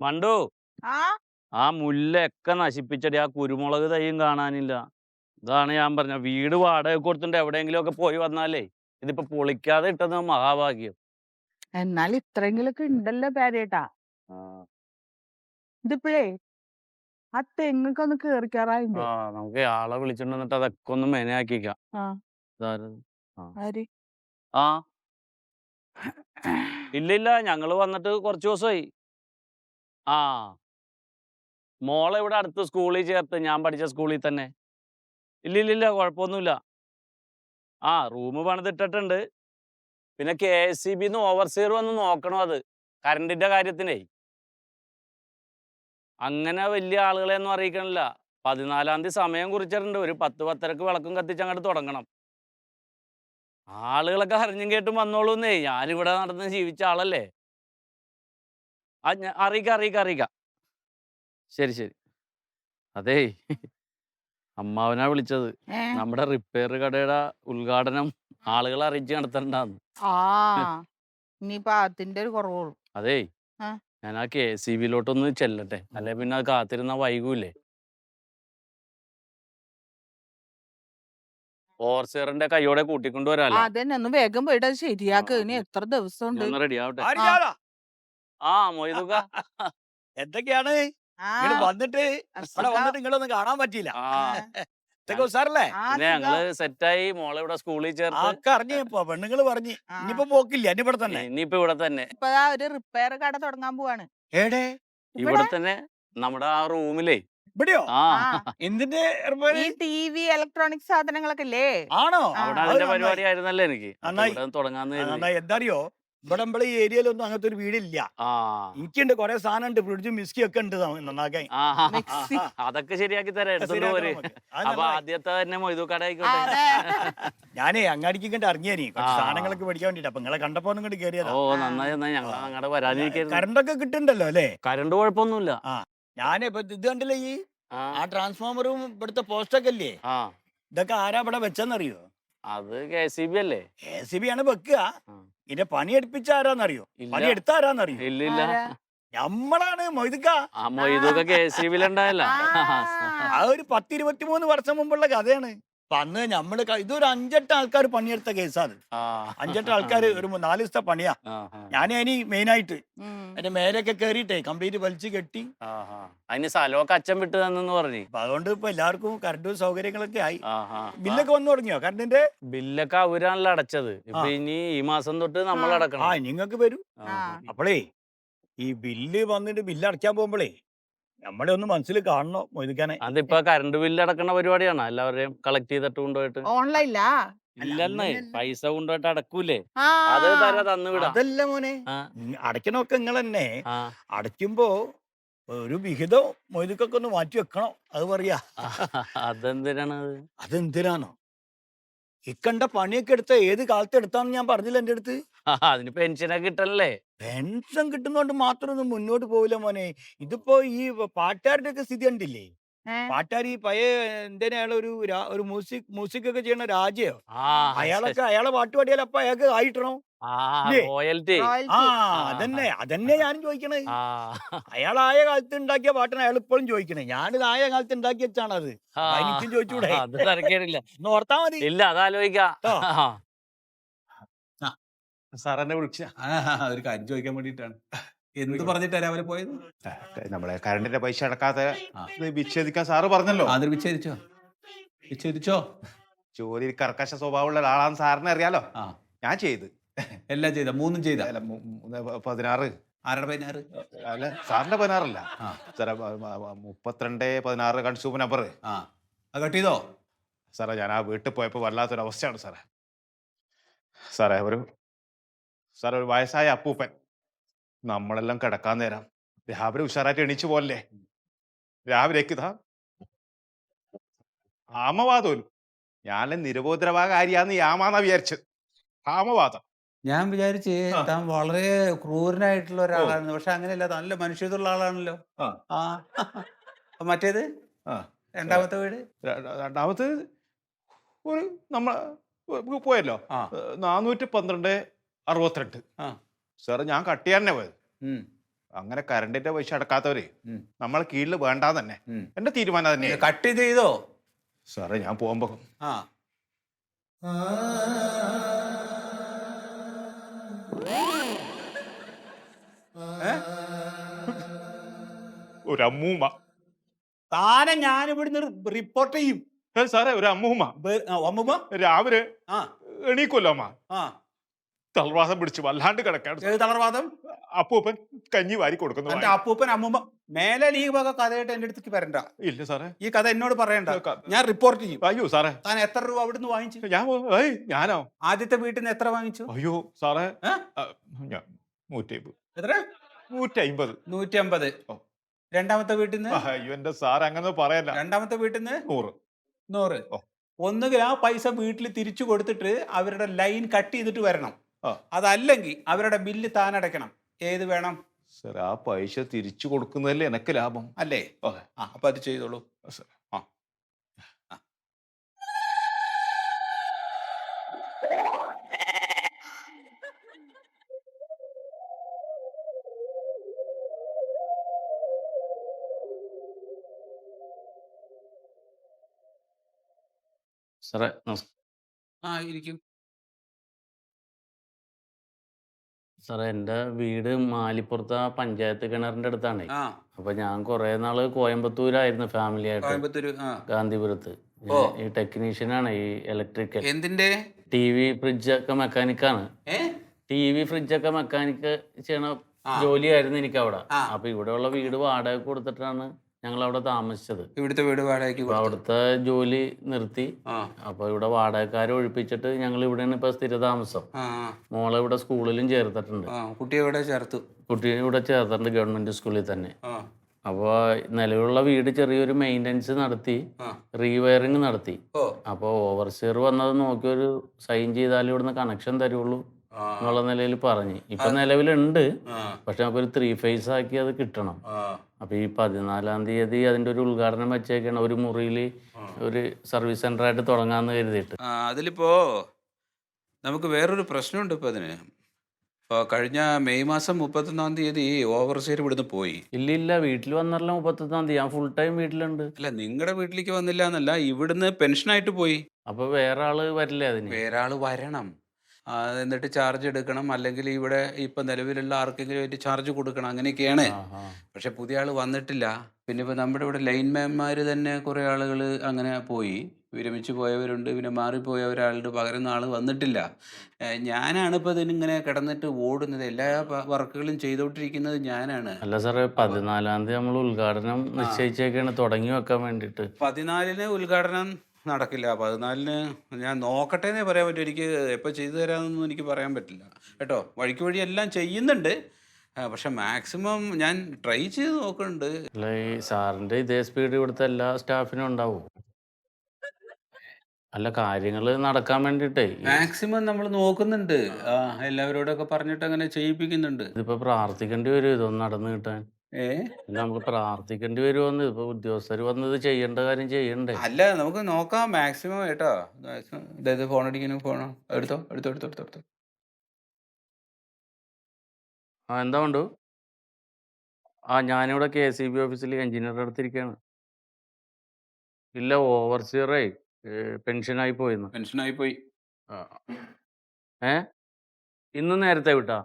മണ്ടു ആ ആ മുല്ലൊക്കെ നശിപ്പിച്ചടി. ആ കുരുമുളക് തൈയും കാണാനില്ല. ഇതാണ് ഞാൻ പറഞ്ഞ വീട് വാടക കൊടുത്തിട്ട് എവിടെയെങ്കിലും ഒക്കെ പോയി വന്നാലേ ഇതിപ്പോ പൊളിക്കാതെ ഇട്ടത് മഹാഭാഗ്യം. എന്നാൽ ഇത്രയെങ്കിലൊക്കെ ഉണ്ടല്ലോ പേരേട്ടാ. ആ ഇതിപ്പോഴേ ആ തെങ്ങൊക്കെ ഒന്ന് കേറിക്കാറായിണ്ട്. ആ നമുക്ക് ആളെ വിളിച്ചിട്ട് അതൊക്കെ ഒന്ന് മെനയാക്കിക്കാം. ആ ഇതാരത്? ആ ആര് ആ ഇല്ലില്ല, ഞങ്ങള് വന്നിട്ട് കുറച്ച് ദിവസമായി. ആ മോളെ ഇവിടെ അടുത്ത് സ്കൂളിൽ ചേർത്ത്, ഞാൻ പഠിച്ച സ്കൂളിൽ തന്നെ. ഇല്ലില്ലില്ല, കുഴപ്പമൊന്നുമില്ല. ആ റൂം പണിതിട്ടിട്ടുണ്ട്. പിന്നെ KSEBന്ന് ഓവർസിയർ വന്ന് നോക്കണം അത് കറണ്ടിന്റെ കാര്യത്തിനേ. അങ്ങനെ വലിയ ആളുകളെയൊന്നും അറിയിക്കണില്ല. 14-ാം തീയതി സമയം കുറിച്ചിട്ടുണ്ട്. ഒരു 10-10:30 വിളക്കും കത്തിച്ച് അങ്ങോട്ട് തുടങ്ങണം. ആളുകളൊക്കെ അറിഞ്ഞും കേട്ടും വന്നോളൂന്നേ. ഞാനിവിടെ നടന്ന് ജീവിച്ച ആളല്ലേ. ഞാൻ അറിയിക്കാം. ശരി ശരി. അതേ, അമ്മാവനാ വിളിച്ചത്. ഏ നമ്മുടെ റിപ്പയർ കടയുടെ ഉദ്ഘാടനം ആളുകളെ അറിയിച്ച് നടത്തണ്ടാന്ന്. ആ ഇനിയിപ്പൊ അതിന്റെ ഒരു കുറവുള്ളൂ. അതേ, ആ ഞാൻ ആ KSEBിലോട്ടൊന്ന് ചെല്ലട്ടെ, അല്ലെ പിന്നെ അത് കാത്തിരുന്ന വൈകൂലേ. ഓവർസിയറിന്റെ കൈയോടെ കൂട്ടിക്കൊണ്ട് വരാല്ല. അതന്നെ ഒന്ന് വേഗം പോയിട്ട് അത് ശരിയാക്ക്. ഇനി ആ എത്ര ദിവസം ഉണ്ട്. ഞാൻ റെഡി ആവട്ടെ. ആ ആര്യാടാ? ആ മൊയ്തുക. എന്തൊക്കെയാണ് ആ ഇങ്ങട് വന്നിട്ട് ഇവിടെ സുഖം. വന്നിട്ട് നിങ്ങളൊന്നും കാണാൻ പറ്റിയില്ല. ആ ഇതൊക്കെ ഉസാറല്ലേ? ആ പിന്നെ സുഖം. ഞങ്ങള് സെറ്റായി. മോളെ ഇവിടെ സ്കൂളിൽ ചേർത്ത്. ഒക്കെ അറിഞ്ഞു ഇപ്പൊ പെണ്ണുങ്ങള് പറഞ്ഞ് ആ. ഇനിയിപ്പോ പോക്കില്ല ഇനി ഇവിടെ തന്നെ. ഇനിയിപ്പോ ഇവിടെ തന്നെ. ഇപ്പൊ ദാ ഒരു റിപ്പയർ കട തുടങ്ങാൻ പോവാണ് ഏടേ? ഇവിടെ തന്നെ നമ്മുടെ ആ റൂമിലേ. ഇവിടെയോ? ആ ആ എന്തിന്റെ ഈ TV ഇലക്ട്രോണിക് സാധനങ്ങളൊക്കെ ഇല്ലേ? ആണോ? ആ. അവിടെ അത് അതിന്റെ നന്നായി. പരിപാടി ആയിരുന്നല്ലേ എനിക്ക്. അപ്പൊ നന്നായി. ഇവിടെ തുടങ്ങാന്ന് കരുതി. നന്നായി. എന്താറിയോ ഇവിടെ നമ്മളെ ഈ ഏരിയയിലൊന്നും അങ്ങനത്തെ ഒരു വീടില്ല. ആ എനിക്കുണ്ട് കുറെ സാധനം ഉണ്ട്, ഫ്രിഡ്ജും മിസ്കി ഒക്കെ ഉണ്ട് നന്നാക്കാൻ. ആ മിക്സി. അതൊക്കെ ശരിയാക്കി തരാം, എടുത്തോണ്ട് ശരിയാക്കണം പോര്. നമുക്ക്. അത് അപ്പൊ നന്നായി. ആദ്യത്തെ തന്നെ മൊയ്തു കട ആയിക്കോട്ടെ. അതെ. ഞാനേ അങ്ങാടിക്ക് കണ്ട് ഇറങ്ങിയാനി കുറച്ച് ആ. സാധനങ്ങളൊക്കെ മേടിക്കാൻ വേണ്ടിട്ട്. അപ്പൊ നിങ്ങളെ കണ്ടപ്പോ ഒന്നും ഇങ്ങോട്ട് കയറിയതാ. ഓ നന്നായി ഞങ്ങൾ അങ്ങോട്ട് വരാനിരിക്കായിരുന്നു. കറണ്ടൊക്കെ കിട്ടുന്നുണ്ടല്ലോ അല്ലേ? കരണ്ട് കുഴപ്പമൊന്നുമില്ല. ഞാനേ ഇപ്പൊ ഇത് കണ്ടില്ലേ ഈ ആ ആ ട്രാൻസ്ഫോമറും ഇവിടുത്തെ പോസ്റ്റൊക്കെ ഇല്ലേ, ആ ഇതൊക്കെ ആരാ ഇവിടെ വെച്ചെന്നറിയോ? അത് KSEB അല്ലേ? KSEB ആണ് വെക്കുക. ആ. ഇതിന്റെ പണി എടുപ്പിച്ച ആരാന്നറിയോ? ഇല്ല. പണി എടുത്ത ആരാന്നറിയോ? ഇല്ലില്ല. ആരാ? നമ്മളാണ് മൊയ്തുക്ക. ആ മൊയ്തൊക്കെ KSEBിലുണ്ടായല്ല. ആ ഒരു 10-23 വർഷം മുമ്പുള്ള കഥയാണ്. അപ്പൊ അന്ന് നമ്മള് ഇതൊരു 5-8 ആൾക്കാർ പണിയെടുത്ത കേസാണ്. ആ 5-8 ആൾക്കാർ ഒരു 4 ദിവസത്തെ പണിയാ. ആ, ആ, ഞാനേ ഇനി മെയിനായിട്ട് ഉം. അതിന്റെ മേലൊക്കെ കയറിയിട്ടേ കംപ്ലീറ്റ് വലിച്ചു കെട്ടി. ആ, ആ. അതിന് സ്ഥലമൊക്കെ അച്ഛൻ വിട്ട് തന്നെന്ന് പറഞ്ഞു. അപ്പൊ അതുകൊണ്ട് ഇപ്പൊ എല്ലാവർക്കും കറണ്ടും സൗകര്യങ്ങളൊക്കെ ആയി. ആ ആ ബില്ലൊക്കെ വന്നു തുടങ്ങിയോ കറണ്ടിന്റെ? ബില്ലൊക്കെ അവരാണല്ലോ അടച്ചത്. ഇപ്പൊ ഇനി ഈ മാസം തൊട്ട് നമ്മൾ ആ. അടക്കണം. നിങ്ങൾക്ക് വരും. ആ, ആ. അപ്പളേ ഈ ബില്ല് വന്നിട്ട് ബില്ല് അടയ്ക്കാൻ പോകുമ്പോഴേ നമ്മളെ ഒന്ന് മനസ്സിൽ കാണണോ മൊയ്തുക്കാനെ? അതിപ്പോ കറണ്ട് ബില്ല് അടക്കണ പരിപാടിയാണ്. എല്ലാവരെയും കളക്ട് ചെയ്തിട്ട് കൊണ്ടുപോയിട്ട്. ഓൺലൈനിലാ? ഇല്ലെന്നേ, അങ്ങനെയല്ല. പൈസ കൊണ്ടുപോയിട്ട് അടക്കൂലേ, ആ അത് തന്നു വിടാം. അതല്ല മോനെ, ആ അടയ്ക്കണമൊക്കെ നിങ്ങൾ തന്നെ. ആ അടയ്ക്കുമ്പോ ഒരു വിഹിതം മൊയ്തുക്കൊക്കെ ഒന്ന് മാറ്റി വെക്കണോ അത് പറയാ. അതെന്തിനാണ് അത്? അതെന്തിനാണോ? ഇക്കണ്ട പണിയൊക്കെ എടുത്ത ഏത് കാലത്ത് എടുത്താന്ന് ഞാൻ പറഞ്ഞില്ല എന്റെ അടുത്ത്. അതിന് പെൻഷനൊക്കെ കിട്ടല്ലേ? പെൻഷൻ കിട്ടുന്നോണ്ട് മാത്രമൊന്നും മുന്നോട്ട് പോവില്ല മോനെ. ഇതിപ്പോ ഈ പാട്ടുകാരുടെ ഒക്കെ സ്ഥിതി കണ്ടില്ലേ? ഏ? പാട്ടുകാർ ഈ പഴയ എന്തിനാ അയാൾ ഒരു മ്യൂസിക് ഒക്കെ ചെയ്യണ രാജയോ, ആ അയാളൊക്കെ അയാളെ പാട്ട് പാടിയാൽ അപ്പൊ അയാൾക്ക് ആയിട്ടണോ? ആ ഇല്ലേ? റോയൽറ്റി. ആ റോയൽറ്റി. അതന്നെ ഞാനും ചോദിക്കണേ. ആ അയാളായ കാലത്ത് ഉണ്ടാക്കിയ പാട്ടാണ് അയാൾ ഇപ്പോഴും ചോദിക്കണേ. ഞാനിത് ആയ കാലത്ത് ഉണ്ടാക്കി വെച്ചാണ് അത്. ആ, എനിക്കും ചോദിച്ചൂടെ? അത് തിരക്കേടില്ല. ഒന്ന് ഓർത്താ മതി. ഇല്ല, അതാലോചിക്കാം. ട്ടോ. ആ, സാർ എന്നെ വിളിച്ച ഒരു കാര്യം ചോദിക്കാൻ വേണ്ടിയിട്ടാണ്. എന്ത് പറഞ്ഞിട്ടാ രാവിലെ പോയത്? നമ്മളെ കറണ്ടിന്റെ പൈസ അടക്കാതെ ആ. ഇത് വിച്ഛേദിക്കാൻ സാറ് പറഞ്ഞല്ലോ. അത് വിച്ഛേദിച്ചോ? വിച്ഛേദിച്ചോ? ജോലി കർക്കശ സ്വഭാവമുള്ള ഒരാളാന്ന് സാറിനെ അറിയാലോ. ആ, ഞാൻ ചെയ്ത്. എല്ലാം ചെയ്ത, മൂന്നും ചെയ്ത. അല്ല, 16. ആരുടെ 16? അല്ല, സാറിന്റെ 16 ആ സാറേ. 32-16 കൺസ്യൂമർ നമ്പർ. ആ, അത് കട്ട് ചെയ്തോ? സാറേ, ഞാൻ ആ വീട്ടിൽ പോയപ്പോ വല്ലാത്തൊരു അവസ്ഥയാണ് സാറേ. സാറേ, ഒരു വയസ്സായ അപ്പൂപ്പൻ നമ്മളെല്ലാം കിടക്കാൻ നേരം രാവിലെ ഉഷാറായിട്ട് എണീച്ചു പോലല്ലേ, രാവിലേക്ക് ഇതാ ആമവാദം. ഞാൻ നിരുപദ്രവകാരിയാന്ന് യാമാന്നാ വിചാരിച്ചത്. ആമവാദം. ഞാൻ വിചാരിച്ച് ആ. താൻ വളരെ ക്രൂരനായിട്ടുള്ള ഒരാളാണ്. പക്ഷെ അങ്ങനെയല്ല, നല്ല മനുഷ്യതുള്ള ആളാണല്ലോ. ആ. ആ മറ്റേത് ആ. രണ്ടാമത്തെ വീട്? രണ്ടാമത് ഒരു പോയല്ലോ, ആ 412-62. ആ സാറ് ഞാൻ കട്ട് ചെയ്യാൻ തന്നെ പോയത്. ഉം. അങ്ങനെ കറണ്ടിന്റെ പൈസ അടക്കാത്തവരെ ഉം. നമ്മളെ കീഴിൽ വേണ്ടാന്ന് തന്നെ ഉം. എന്റെ തീരുമാനം തന്നെ. കട്ട് ചെയ്തോ? സാറേ ഞാൻ പോകുമ്പോ ആ ഒരു അമ്മൂമ്മ. താനെ ഞാൻ ഇവിടുന്ന് റിപ്പോർട്ട് ചെയ്യും. സാറേ ഒരു അമ്മൂമ്മ അമ്മൂമ്മ രാവിലെ ആ എണീക്കുമല്ലോ അമ്മ, ആ തളർവാദം പിടിച്ച് വല്ലാണ്ട് കിടക്കാണ്. ഏത് തളർവാദം? അപ്പൂപ്പൻ കഞ്ഞി വാരി കൊടുക്കുന്നു. എന്റെ അപ്പൂപ്പൻ അമ്മൂമ്മ മേലെ ഈ വക കഥയായിട്ട് എന്റെ അടുത്തേക്ക് വരണ്ട. ഇല്ല സാറേ, ഈ കഥ എന്നോട് പറയണ്ട, ഞാൻ റിപ്പോർട്ട് ചെയ്യും. അയ്യോ സാറേ, താൻ എത്ര രൂപ അവിടുന്ന് വാങ്ങിച്ചു? ഞാനോ? ആദ്യത്തെ വീട്ടിൽ നിന്ന് എത്ര വാങ്ങിച്ചു? അയ്യോ സാറേ, ഏ? ഞാൻ 150. എത്ര? 150. 150. ഓ. രണ്ടാമത്തെ വീട്ടിൽ നിന്ന്? അയ്യോ എന്റെ സാറ് അങ്ങനെ പറയല്ല. രണ്ടാമത്തെ വീട്ടിൽ നിന്ന് 100. 100. ഓ. ഒന്നുകിൽ ആ പൈസ വീട്ടിൽ തിരിച്ചു കൊടുത്തിട്ട് അവരുടെ ലൈൻ കട്ട് ചെയ്തിട്ട് വരണം. ആ. അതല്ലെങ്കിൽ അവരുടെ ബില്ല് താൻ അടയ്ക്കണം. ഏത് വേണം? സാർ ആ പൈസ തിരിച്ചു കൊടുക്കുന്നതല്ലേ എനക്ക് ലാഭം. അല്ലേ? അതെ. ആ അപ്പൊ അത് ചെയ്തോളൂ. സാർ. ആ ആ. സാറേ നമസ്കാരം. ആ ഇരിക്കും. സാറേ എൻ്റെ വീട് മാലിപ്പുറത്ത് ആ പഞ്ചായത്ത് കിണറിൻ്റെ അടുത്താണ്. ആ അപ്പോൾ ഞാൻ കുറേ നാൾ കോയമ്പത്തൂരായിരുന്നു ഫാമിലി ആയിട്ട്, കോയമ്പത്തൂര്. ആ ഗാന്ധിപുരത്ത്. ഓ. ഈ ടെക്നീഷ്യനാണ്, ഈ ഇലക്ട്രിക്കൽ എന്തിന്റെ? ടി വി ഫ്രിഡ്ജൊക്കെ മെക്കാനിക്കാണ്. ഏ ടി വി ഫ്രിഡ്ജൊക്കെ മെക്കാനിക്ക് ചെയ്യണ ആ. ജോലിയായിരുന്നു എനിക്ക് അവിടെ. ആ. അപ്പോൾ ഇവിടെയുള്ള വീട് വാടക കൊടുത്തിട്ടാണ് ഞങ്ങൾ അവിടെ താമസിച്ചത്. ഇവിടുത്തെ വീട് വാടകയ്ക്ക് അപ്പോൾ അവിടുത്തെ ജോലി നിർത്തി. ആ അപ്പോൾ ഇവിടെ വാടകക്കാരെ ഒഴിപ്പിച്ചിട്ട് ഞങ്ങൾ ഇവിടെയാണ് ഇപ്പോൾ സ്ഥിരതാമസം. ആ മോളെ ഇവിടെ സ്കൂളിലും ചേർത്തിട്ടുണ്ട്. ആ കുട്ടിയെ ഇവിടെ ചേർത്തു. കുട്ടിയെ ഇവിടെ ചേർത്തിട്ടുണ്ട് ഗവൺമെൻറ് സ്കൂളിൽ തന്നെ. ആ അപ്പോൾ നിലവിലുള്ള വീട് ചെറിയൊരു മെയിൻ്റനൻസ് നടത്തി, ആ റീവയറിങ് നടത്തി. ഓ അപ്പോൾ ഓവർസിയർ വന്നത് നോക്കി ഒരു സൈൻ ചെയ്താലേ ഇവിടുന്ന് കണക്ഷൻ തരുള്ളൂ ആ എന്നുള്ള നിലയിൽ പറഞ്ഞ്. ഇപ്പം നിലവിലുണ്ട്, ആ പക്ഷെ നമുക്കൊരു 3 ഫേസ് ആക്കി അത് കിട്ടണം. ആ അപ്പോൾ ഈ 14-ാം തീയതി അതിൻ്റെ ഒരു ഉദ്ഘാടനം വെച്ചേക്കാണ്. ഒരു മുറിയിൽ ഒരു സർവീസ് സെൻ്ററായിട്ട് തുടങ്ങാമെന്ന് കരുതിയിട്ട്. അതിലിപ്പോ നമുക്ക് വേറൊരു പ്രശ്നമുണ്ട്. ഇപ്പൊ അതിന് ഇപ്പോൾ കഴിഞ്ഞ മെയ് മാസം 31-ാം തീയതി ഓവർസിയർ ഇവിടുന്ന് പോയി. ഇല്ല, വീട്ടിൽ വന്നല്ലോ 31-ാം തീയതി. ഞാൻ ഫുൾ ടൈം വീട്ടിലുണ്ട്. അല്ല, നിങ്ങളുടെ വീട്ടിലേക്ക് വന്നില്ല എന്നല്ല, ഇവിടുന്ന് പെൻഷനായിട്ട് പോയി. അപ്പോൾ വേറെ ആള് വരില്ലേ അതിന്? വേറെ ആൾ വരണം. എന്നിട്ട് ചാർജ് എടുക്കണം, അല്ലെങ്കിൽ ഇവിടെ ഇപ്പം നിലവിലുള്ള ആർക്കെങ്കിലും ആയിട്ട് ചാർജ് കൊടുക്കണം, അങ്ങനെയൊക്കെയാണ്. പക്ഷെ പുതിയ ആൾ വന്നിട്ടില്ല. പിന്നെ ഇപ്പോൾ നമ്മുടെ ഇവിടെ ലൈൻമാൻമാർ തന്നെ കുറേ ആളുകൾ അങ്ങനെ പോയി, വിരമിച്ച് പോയവരുണ്ട്, പിന്നെ മാറിപ്പോയവരാളുടെ പകരം ആൾ വന്നിട്ടില്ല. ഞാനാണ് ഇപ്പോൾ ഇതിനിങ്ങനെ കിടന്നിട്ട് ഓടുന്നത്, എല്ലാ വർക്കുകളും ചെയ്തുകൊണ്ടിരിക്കുന്നത് ഞാനാണ്. അല്ല സാറേ, 14-ാം തീയതി നമ്മൾ ഉദ്ഘാടനം നിശ്ചയിച്ചേക്കാണ്, തുടങ്ങി വെക്കാൻ വേണ്ടിയിട്ട്. 14-ന് ഉദ്ഘാടനം നടക്കില്ല. 14-ന് ഞാൻ നോക്കട്ടെ എന്നേ പറയാൻ പറ്റും. എനിക്ക് എപ്പോൾ ചെയ്തു തരാമെന്നൊന്നും എനിക്ക് പറയാൻ പറ്റില്ല കേട്ടോ. വഴിക്ക് വഴി എല്ലാം ചെയ്യുന്നുണ്ട്, പക്ഷെ മാക്സിമം ഞാൻ ട്രൈ ചെയ്ത് നോക്കുന്നുണ്ട്. അല്ല, ഈ സാറിൻ്റെ ഇതേ സ്പീഡ് ഇവിടുത്തെ എല്ലാ സ്റ്റാഫിനും ഉണ്ടാവും. അല്ല, കാര്യങ്ങൾ നടക്കാൻ വേണ്ടിയിട്ടേ മാക്സിമം നമ്മൾ നോക്കുന്നുണ്ട്. എല്ലാവരോടൊക്കെ പറഞ്ഞിട്ട് അങ്ങനെ ചെയ്യിപ്പിക്കുന്നുണ്ട്. ഇതിപ്പോൾ പ്രാർത്ഥിക്കേണ്ടി വരും ഇതൊന്നും നടന്നു കിട്ടാൻ. ഏ ഇത് നമുക്ക് പ്രാർത്ഥിക്കേണ്ടി വരുമെന്ന്. ഇപ്പോൾ ഉദ്യോഗസ്ഥർ വന്നത് ചെയ്യേണ്ട കാര്യം ചെയ്യണ്ടേ? അല്ല, നമുക്ക് നോക്കാം മാക്സിമം കേട്ടോ. മാക്സിമം ഇതായത് ഫോൺ അടിക്കുന്നു. ഫോണോ എടുത്തോ എടുത്തോ എടുത്തോ എടുത്തോ എടുത്തോ. എന്താ കൊണ്ടു? ഞാനിവിടെ KCB ഓഫീസിൽ എഞ്ചിനീയറുടെ അടുത്തിരിക്കുകയാണ്. ഇല്ല, ഓവർസിയറേ പെൻഷനായി പോയിന്ന്. പെൻഷനായി പോയി. ഇന്ന് നേരത്തെ വിട്ടാ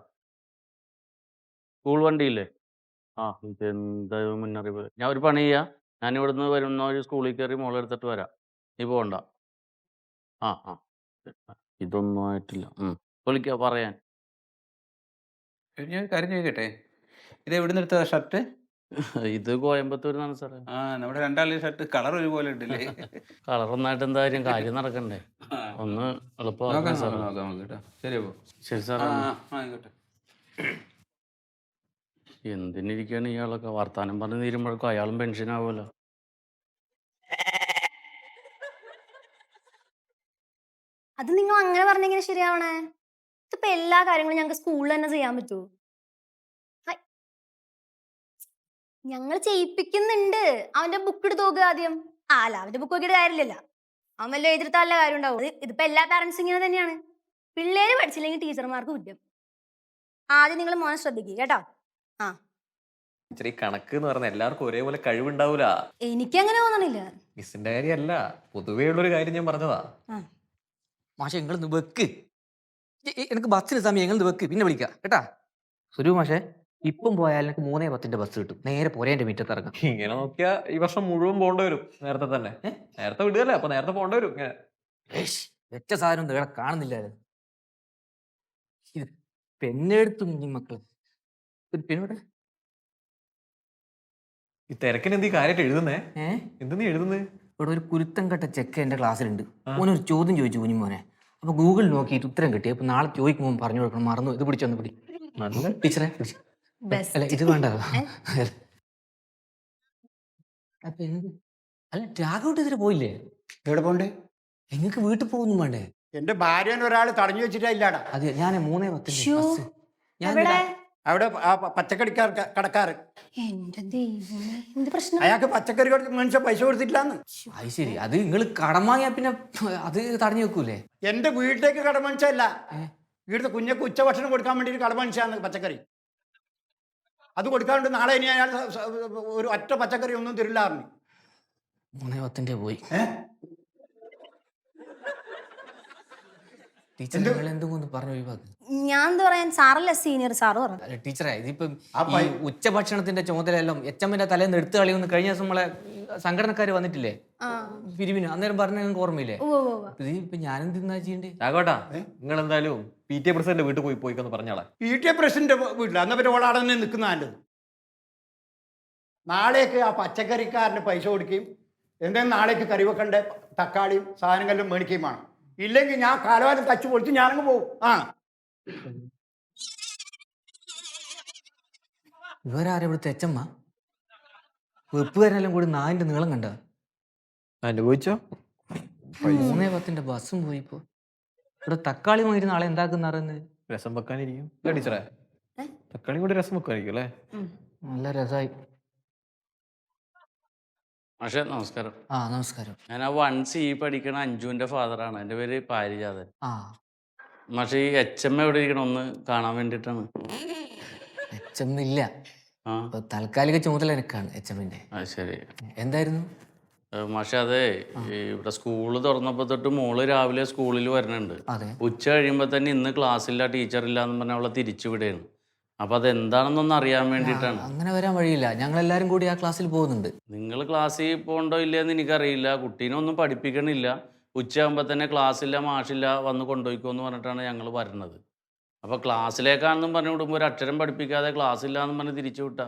സ്കൂൾ വണ്ടിയില്ലേ? ഇതെന്താ മുന്നറിയിപ്പ്? ഞാൻ ഒരു പണി ചെയ്യാം, ഞാൻ ഇവിടുന്ന് വരുന്ന ഒരു സ്കൂളിൽ കയറി മോളെ എടുത്തിട്ട് വരാം. നീ പോകണ്ട. ഇതൊന്നും ആയിട്ടില്ല. വിളിക്കാം പറയാൻ. ഞാൻ കാര്യം ചോദിക്കട്ടെ, ഇത് എവിടുന്ന് എടുത്ത ഷർട്ട്? ഇത് കോയമ്പത്തൂരിന്നാണ് സാറേ. നമ്മുടെ രണ്ടാളുടെ ഷർട്ട് കളർ ഒരുപോലെ ഉണ്ടല്ലേ? കളർ ഒന്നായിട്ട് എന്താ കാര്യം നടക്കണ്ടേ? ഒന്ന് എളുപ്പമാക്കാം സാറേ. കേട്ടോ. ശരി അപ്പോ. ശരി സാറേ. ആയിക്കോട്ടെ. എന്തിനിരിക്കാണ് ഇയാളൊക്കെ വർത്താനം പറഞ്ഞ് തീരുമ്പോഴേക്കും അയാളും പെൻഷനാവുമല്ലോ. അത് നിങ്ങൾ അങ്ങനെ പറഞ്ഞെങ്ങനെ ശരിയാവണേ? ഇതിപ്പോ എല്ലാ കാര്യങ്ങളും ഞങ്ങൾക്ക് സ്കൂളിൽ തന്നെ ചെയ്യാൻ പറ്റുമോ? ഞങ്ങൾ ചെയ്യിപ്പിക്കുന്നുണ്ട്. അവന്റെ ബുക്ക് എടുത്ത് നോക്കുക ആദ്യം. അല്ല, അവന്റെ ബുക്ക് നോക്കിയിട്ട് കാര്യമില്ലല്ലോ. അവൻ വല്ല എഴുതിർത്താനുള്ള കാര്യം ഉണ്ടാവും. ഇതിപ്പോ എല്ലാ പാരന്റ്സും ഇങ്ങനെ തന്നെയാണ്. പിള്ളേര് പഠിച്ചില്ലെങ്കിൽ ടീച്ചർമാർക്ക് കുറ്റം. ആദ്യം നിങ്ങൾ മോനെ ശ്രദ്ധിക്കുക കേട്ടോ. ഇച്ചിരി കണക്ക് എന്ന് പറഞ്ഞാൽ എല്ലാവർക്കും ഒരേപോലെ കഴിവുണ്ടാവൂല. എനിക്കങ്ങനെ തോന്നണില്ല. മിസ്സിന്റെ കാര്യമല്ല, പൊതുവേ ഉള്ളൊരു കാര്യം ഞാൻ പറഞ്ഞതാ. മാഷെ നിങ്ങളൊന്ന് വെക്ക്. എനിക്ക് ബസ്സിന് സമയം നിങ്ങളൊന്ന് വെക്ക്, പിന്നെ വിളിക്കാം കേട്ടാ. സുരു മാഷെ ഇപ്പം പോയാൽ എനിക്ക് 3:10 ബസ് കിട്ടും. നേരെ പോരേന്റെ മുറ്റത്ത് ഇറങ്ങാം. ഇങ്ങനെ നോക്കിയാ ഈ വർഷം മുഴുവൻ പോകേണ്ടി വരും നേരത്തെ തന്നെ. നേരത്തെ വിടുകയല്ലേ, അപ്പൊ നേരത്തെ പോകേണ്ടി വരും ഇങ്ങനെ. വെച്ച സാധനം ഒന്നും ഇവിടെ കാണുന്നില്ലായിരുന്നു. ഇത് പെണ്ണെടുത്തു മക്കള്. പെണ്ണോടെ ഈ തിരക്കിന് എന്ത് കാര്യമായിട്ട് എഴുതുന്നേ? എന്ത് നീ എഴുതുന്നേ? ഇവിടെ ഒരു കുരുത്തം കെട്ട ചെക്ക എന്റെ ക്ലാസ്സിലുണ്ട്. ഓനൊരു ചോദ്യം ചോദിച്ചു കുഞ്ഞുമോനെ. അപ്പൊ ഗൂഗിൾ നോക്കിയിട്ട് ഉത്തരം കിട്ടി. അപ്പൊ നാളെ ചോദിക്കുമ്പോൾ പറഞ്ഞു കൊടുക്കണം. മറന്നു. ഇത് പിടിച്ചൊന്ന് പിടി. നല്ല ടീച്ചറെ അല്ല ഇത് വേണ്ട. അപ്പൊ അല്ല രാഘവട്ട് ഇതിന് പോയില്ലേ? എവിടെ പോണ്ടേ? നിങ്ങൾക്ക് വീട്ടിൽ പോകുന്നു വേണ്ടേ? എന്റെ ഭാര്യനെ ഒരാൾ തടഞ്ഞു വെച്ചിട്ടാ ഇല്ലാടാ. അതെ ഞാൻ 3:10 ബസ്. ഞാൻ എവിടെ? അവിടെ ആ പച്ചക്കറിക്കാർ കടക്കാരൻ എന്റെ ദൈവമേ, എന്ത് പ്രശ്നം? അയാൾക്ക് പച്ചക്കറി മനുഷ്യ പൈസ കൊടുത്തിട്ടില്ലാന്ന്. അത് ശരി. അത് നിങ്ങൾ കടം വാങ്ങിയാ പിന്നെ അത് തടഞ്ഞു വെക്കൂലേ? എന്റെ വീട്ടിലേക്ക് കട മനുഷ്യല്ല, വീട്ടിലെ കുഞ്ഞക്ക് ഉച്ചഭക്ഷണം കൊടുക്കാൻ വേണ്ടി കട മനുഷ്യാണ് പച്ചക്കറി. അത് കൊടുക്കാണ്ട് നാളെ ഇനി അയാൾ ഒരു ഒറ്റ പച്ചക്കറി ഒന്നും തരില്ല പറഞ്ഞു. 3:10 പോയി. ടീച്ചർ നിങ്ങൾ എന്തുകൊണ്ട് പറഞ്ഞു ഒഴിവാക്കി? ഞാൻ എന്താ പറയാൻ, സാറല്ലേ സീനിയർ, സാറ് പറഞ്ഞു. അല്ല ടീച്ചറെ ഇതിപ്പം ഈ ഉച്ചഭക്ഷണത്തിന്റെ ചുമതലയെല്ലാം എച്ചമ്മന്റെ തലേന്ന് എടുത്തു കളിയൊന്ന് കഴിഞ്ഞ ദിവസം നമ്മളെ സംഘടനക്കാര് വന്നിട്ടില്ലേ പിരിവിന്, അന്നേരം പറഞ്ഞ നിങ്ങൾക്ക് ഓർമ്മയില്ലേ? ഇത് ഇപ്പൊ ഞാനെന്ത് തിന്നാ ചെയ്യണ്ടേ? രാഘവട്ടാ, നിങ്ങൾ എന്തായാലും PTA പ്രസിഡന്റ് വീട്ടിൽ പോയിക്കൊന്ന് പറഞ്ഞാളെ. PTA പ്രസിഡന്റ് വീട്ടിൽ അന്ന പിന്നെ ഓളാടെ തന്നെ നിൽക്കുന്ന നല്ലത്. നാളേക്ക് ആ പച്ചക്കറിക്കാരന് പൈസ കൊടുക്കുകയും എന്തെങ്കിലും നാളേക്ക് കറി വെക്കേണ്ട തക്കാളിയും സാധനങ്ങളിലും മേടിക്കുകയും വേണം. ഇല്ലെങ്കിൽ ഞാൻ കാലവാരം കച്ചു പൊളിച്ച് ഞാനങ്ങ് പോകും. ഇവരാരെ ഇവിടുത്തെ എച്ചമ്മ? വെപ്പുകാരെല്ലാം കൂടി 4 നീളം കണ്ട. അനുഭവിച്ചോ? 3:10 ബസ്സും പോയിപ്പോ. ഇവിടെ തക്കാളി വാങ്ങിയിട്ട് നാളെ എന്താക്കുന്ന അറിയുന്നത്? രസം വെക്കാനിരിക്കും ടീച്ചറെ. തക്കാളി കൂടി രസം വെക്കാനിരിക്കും അല്ലേ? നല്ല രസമായി. പക്ഷേ നമസ്കാരം. നമസ്കാരം. ഞാൻ ആ 1C പഠിക്കണ അഞ്ജുവിന്റെ ഫാദറാണ്. എൻ്റെ പേര് പാരിജാതൻ. പക്ഷേ ഈ HM എവിടെ ഇരിക്കണം ഒന്ന് കാണാൻ വേണ്ടിയിട്ടാണ്. HM ഇല്ല, താൽക്കാലിക ചുമതല എനിക്കാണ് HMന്റെ. ശരി. എന്തായിരുന്നു പക്ഷെ അതെ ഇവിടെ സ്കൂള് തുറന്നപ്പോ തൊട്ട് മോള് രാവിലെ സ്കൂളിൽ വരണുണ്ട്. ഉച്ച കഴിയുമ്പോ തന്നെ ഇന്ന് ക്ലാസ്സില്ല, ടീച്ചറില്ല എന്ന് പറഞ്ഞാൽ അവളെ തിരിച്ചു വിടുകയാണ്. അപ്പൊ അതെന്താണെന്നൊന്ന് അറിയാൻ വേണ്ടിയിട്ടാണ്. അങ്ങനെ വരാൻ വഴിയില്ല, ഞങ്ങൾ എല്ലാരും കൂടി ആ ക്ലാസ്സിൽ പോകുന്നുണ്ട്. നിങ്ങൾ ക്ലാസ്സിൽ പോകണ്ടോ ഇല്ലയെന്ന് എനിക്കറിയില്ല. കുട്ടീനെ ഒന്നും പഠിപ്പിക്കണില്ല. ഉച്ചയാകുമ്പോൾ തന്നെ ക്ലാസ്സില്ല, മാഷില്ല, വന്ന് കൊണ്ടുപോയിക്കോന്ന് പറഞ്ഞിട്ടാണ് ഞങ്ങൾ വരുന്നത്. അപ്പോൾ ക്ലാസ്സിലേക്കാണെന്നും പറഞ്ഞു വിടുമ്പോൾ ഒരു അക്ഷരം പഠിപ്പിക്കാതെ ക്ലാസ്സില്ല എന്ന് പറഞ്ഞ് തിരിച്ചു വിട്ടാ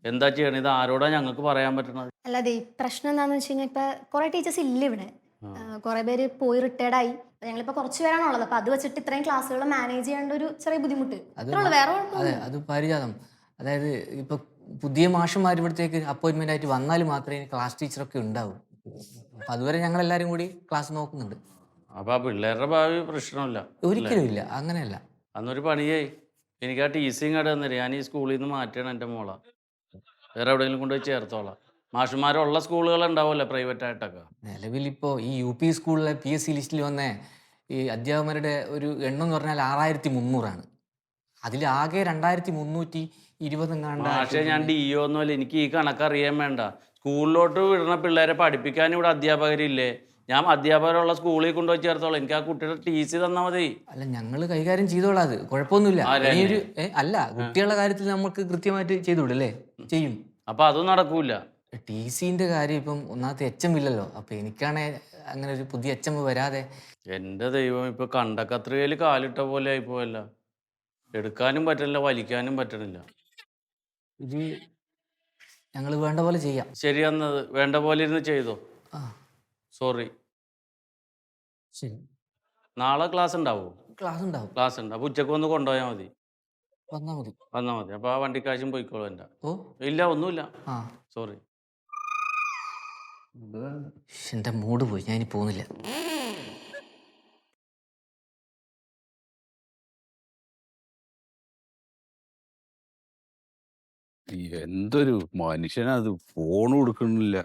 എന്താ ചെയ്യണം? ഇത് ആരോടാ ഞങ്ങൾക്ക് പറയാൻ പറ്റണത്? അല്ലാതെ പ്രശ്നം എന്താണെന്ന് വെച്ച് കഴിഞ്ഞാൽ ഇപ്പൊ കുറെ ടീച്ചേഴ്സ് ഇല്ല ഇവിടെ. കുറെ പേര് പോയി റിട്ടയർഡായി. ഞങ്ങളിപ്പോ കുറച്ച് പേരാണുള്ളത്. അപ്പൊ അത് വെച്ചിട്ട് ഇത്രയും ക്ലാസ്സുകൾ മാനേജ് ചെയ്യേണ്ട ഒരു ചെറിയ ബുദ്ധിമുട്ട്. വേറെ അതെ അത് പരിജാതം. അതായത് ഇപ്പൊ പുതിയ മാഷന്മാർ ഇവിടത്തേക്ക് അപ്പോയിന്റ്മെന്റ് ആയിട്ട് വന്നാൽ മാത്രമേ ക്ലാസ് ടീച്ചറൊക്കെ ഉണ്ടാവും. അപ്പൊ അതുവരെ ഞങ്ങൾ എല്ലാരും കൂടി ക്ലാസ് നോക്കുന്നുണ്ട്. അപ്പൊ ആ പിള്ളേരുടെ ഭാവി പ്രശ്നമില്ല? ഒരിക്കലും ഇല്ല, അങ്ങനെയല്ല. അന്നൊരു പണിയായി, എനിക്ക് ആ TC കാർഡ് തന്നില്ല. ഞാൻ ഈ സ്കൂളിൽ നിന്ന് മാറ്റണം എൻ്റെ മോളെ. വേറെ എവിടെയെങ്കിലും കൊണ്ടുപോയി ചേർത്തോളാം. മാഷന്മാരുള്ള സ്കൂളുകൾ ഉണ്ടാവുമല്ലോ പ്രൈവറ്റ് ആയിട്ടൊക്കെ. നിലവിൽ ഇപ്പോൾ ഈ UP സ്കൂളിലെ PSC ലിസ്റ്റിൽ വന്ന ഈ അധ്യാപകരുടെ ഒരു എണ്ണം എന്ന് പറഞ്ഞാൽ 6300 അതിൽ ആകെ 2320 പക്ഷേ ഞാൻ DO ഒന്നുമല്ല, എനിക്ക് ഈ കണക്കറിയാൻ വേണ്ട. സ്കൂളിലോട്ട് വിടുന്ന പിള്ളേരെ പഠിപ്പിക്കാൻ ഇവിടെ അധ്യാപകരില്ലേ? ഞാൻ അധ്യാപകരുള്ള സ്കൂളിൽ കൊണ്ടുപോയി ചേർത്തോളാം. എനിക്ക് ആ കുട്ടിയുടെ TC തന്നാൽ മതി. അല്ല ഞങ്ങൾ കൈകാര്യം ചെയ്തോളാം, അത് കുഴപ്പമൊന്നുമില്ല. അല്ല കുട്ടികളുടെ കാര്യത്തിൽ നമുക്ക് കൃത്യമായിട്ട് ചെയ്തുവിടല്ലേ? ചെയ്യും. അപ്പൊ അതും നടക്കൂല. TCന്റെ കാര്യം ഇപ്പം ഒന്നാമത്തെ HM ഇല്ലല്ലോ. അപ്പൊ എനിക്കാണെ അങ്ങനെ ഒരു പുതിയ HM വരാതെ. എൻ്റെ ദൈവം, ഇപ്പൊ കണ്ടക്കത്രികയിൽ കാലിട്ട പോലെ ആയിപ്പോയല്ല. എടുക്കാനും പറ്റണില്ല, വലിക്കാനും പറ്റണില്ല. ഇത് ഞങ്ങൾ വേണ്ട പോലെ ചെയ്യാം. ശരി, എന്നത് വേണ്ട പോലെ ഇരുന്ന് ചെയ്തോ. സോറി. ശരി. നാളെ ക്ലാസ് ഉണ്ടാവോ? ക്ലാസ് ഉണ്ടാവും. ക്ലാസ് ഉണ്ട്. അപ്പൊ ഉച്ചക്ക് വന്ന് കൊണ്ടുപോയാൽ മതി. വന്നാൽ മതി. അപ്പൊ ആ വണ്ടിക്കാശും പോയിക്കോളൂ. എൻ്റെ ഇല്ല, ഒന്നുമില്ല. സോറി. എൻ്റെ മൂഡ് പോയി, ഞാൻ ഇനി പോകുന്നില്ല. എന്തൊരു മനുഷ്യനത്, ഫോൺ കൊടുക്കണില്ല.